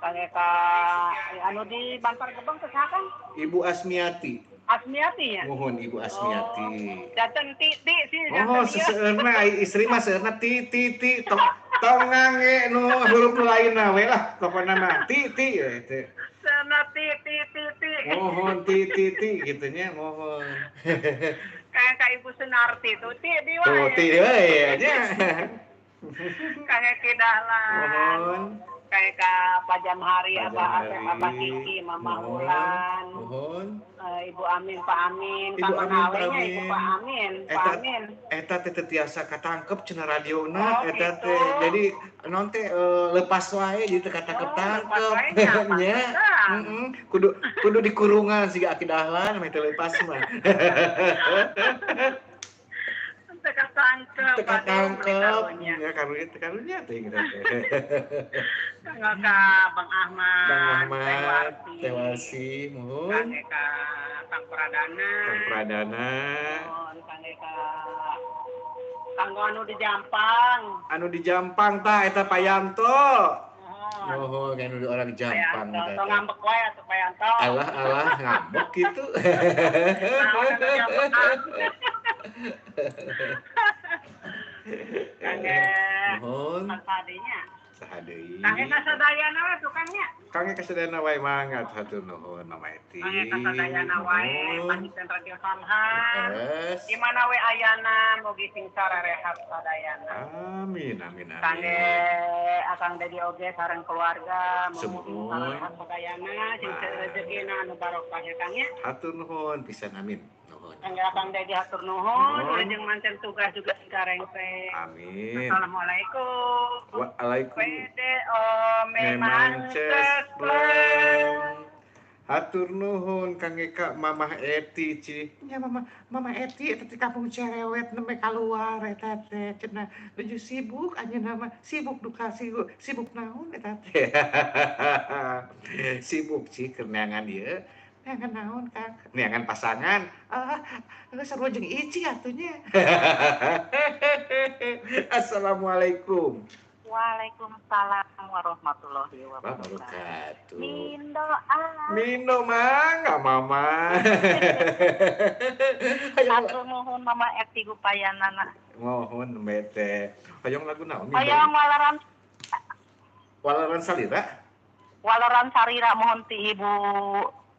Kangge ka anu di Bantar Gebang teh saha Kang? Ibu Asmiati. Asmiati ya? Mohon Ibu Asmiati. Janten Titi sih Oh, seseueurna istri mah seueurna ti tong ngangge nu huruf lainna we lah pokona mah ti teh. Seueurna Titi. Mohon ti gitu nya mohon. Kayak ka Ibu Sunarti tuh ti di wae. Tuh ti we nya. Kayak Kidahlan. Mohon. Kayak ka Pak Jamhari, Abah Kiki, Mama Ulan. Mohon. Ibu Amin, Pak Amin, Ibu Amin, Pak Amin. Ibu Pak Amin, Pak Amin. Eta teh tiasa katangkep cenah radiona, eta gitu. teh jadi non teh lepas wae jadi teh katangkep tangkep nya. Kudu dikurungan siga Aki Dahlan mah teh lepas mah. Teka tangkep ya karunya teh gitu teh. Kangge ka Bang Ahmad, Tewasi mohon. Kangge ka Kang Pradana. Mohon kangge ka Kanggo anu di Jampang. Eta Payanto. Mohon kan udah orang Jampang teh. Tong ngambek wae atuh Payanto. Alah ngambek gitu. Kangge mohon sadenya. Sahadeui. Kangge kasadayana we tukangnya. Kangge kasadayana wae mangga hatur nuhun Mama Eti. Kangge kasadayana wae panggitan Radio Samhan. Di mana we ayana mugi sing sarerehat sadayana. Amin. Kangge akang Dedi oge sareng keluarga mugi sing sarerehat sadayana sing rezekina anu barokah ya Kang ya. Hatur nuhun pisan amin. Kangge akang Dedi hatur nuhun jeung manten tugas juga sarengse. Amin. Assalamualaikum. Waalaikumsalam. PDO memang Hatur nuhun kangge ka Mamah Eti ci. Nya Mama Eti eta teh kampung cerewet nembe kaluar eta teh cenah nuju sibuk anjeunna mah sibuk duka sibuk naon eta teh. Sibuk ci keur neangan ieu. Neangan naon Kang? Neangan pasangan. Sarua jeung Ici atuh nya. Assalamualaikum. Waalaikumsalam warahmatullahi wabarakatuh. Mindo mangga Mama. Hatur nuhun Mama Eti gupayanana. Mohon bete. Hayong lagu naon? Hayong Walaran Salira. Walaran Sarira mohon ti Ibu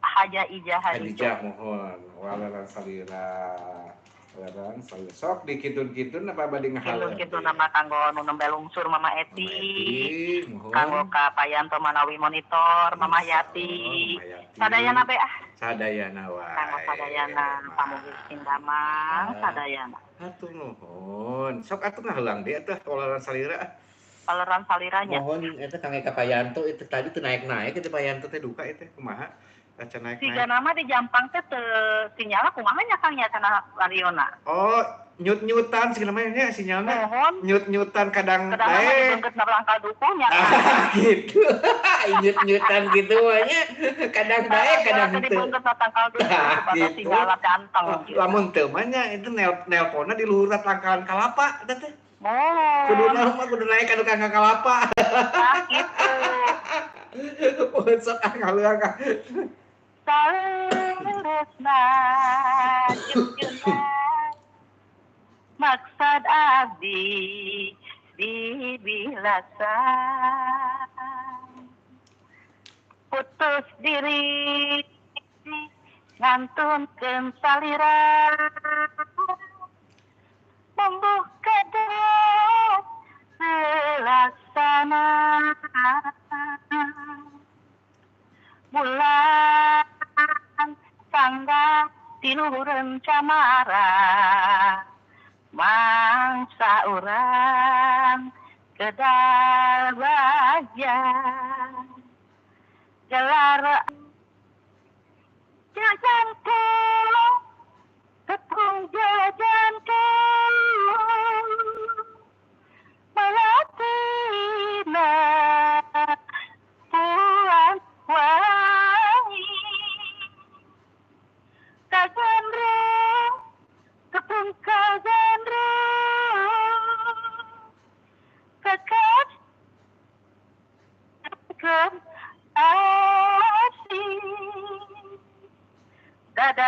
Haja Ijah Hadijah mohon. Walaran Salira. Sok dikitun-kitun apa bade ngahalang. Kitun nama kanggo nu nembe lungsur Mama Eti. Kanggo ka Payanto manawi monitor Mama Yati. Sadayana be Sadayana wae. Kanggo sadayana pamugi Sindamang sadayana. Hatur nuhun. Sok atuh ngahalang deui atuh Walaran Salira. Walaran Saliranya. Mohon eta kangge ka Payanto itu tadi teu naik-naik eta Payanto teh duka eta kumaha? Acan naik. Siga nama di Jampang teh teu sinyalna kumaha nya Kang nya cenah radiona. Oh, nyut-nyutan sigana mah nya sinyalna. Nyut-nyutan kadang bae. Kadang berangkal dukunya. Gitu. Nyut-nyutan gitu mah nya. Kadang bae kadang teu. Dibeungeut tangkal duku pada sinyalna ganteng. Lamun teu mah nya itu nelponna di luhur tangkalan kalapa eta teh. Kudu naik anu kangka kalapa. Gitu. Sok ngaluang ka. Saresna jujuna maksud abdi dibilasa putus diri ngantunkeun salira membuka diri selaksana bulan sangga tiluhurun camara mangsa urang kedal bahagia gelar jajanku tepung jajanku melatina puan wangi kagendro tepung kagendro kekat dadah.